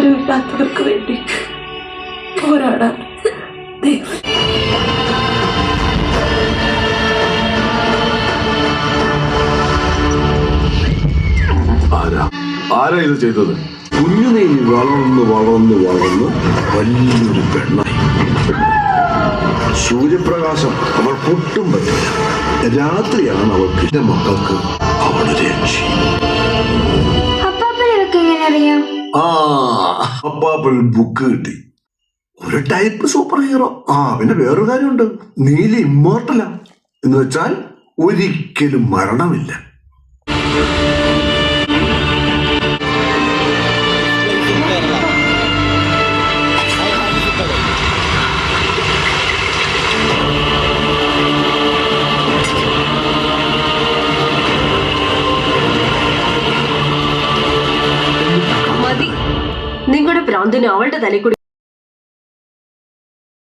ആരുമില്ലാത്തവർക്ക് വേണ്ടി പോരാടാൻ ദൈവം. ആരാ ഇത് ചെയ്തത്? കുഞ്ഞുനീ വളർന്ന് വളർന്ന് വളർന്ന് വലിയൊരു പെണ്ണായി. സൂര്യപ്രകാശം അവൾ പൊട്ടും പറ്റില്ല. രാത്രിയാണ് അവൾക്ക് എന്റെ മക്കൾക്ക് അവളുടെ രക്ഷി. അപ്പാപ്പൻ ബുക്ക് കിട്ടി. ഒരു ടൈപ്പ് സൂപ്പർ ഹീറോ. പിന്നെ വേറൊരു കാര്യമുണ്ട്, നീലി ഇമ്മോർട്ടലാ. എന്ന് വെച്ചാൽ ഒരിക്കലും മരണമില്ല. മതി, നിങ്ങളുടെ ഭ്രാന്തിന് അവളുടെ തലയിൽ കൂടി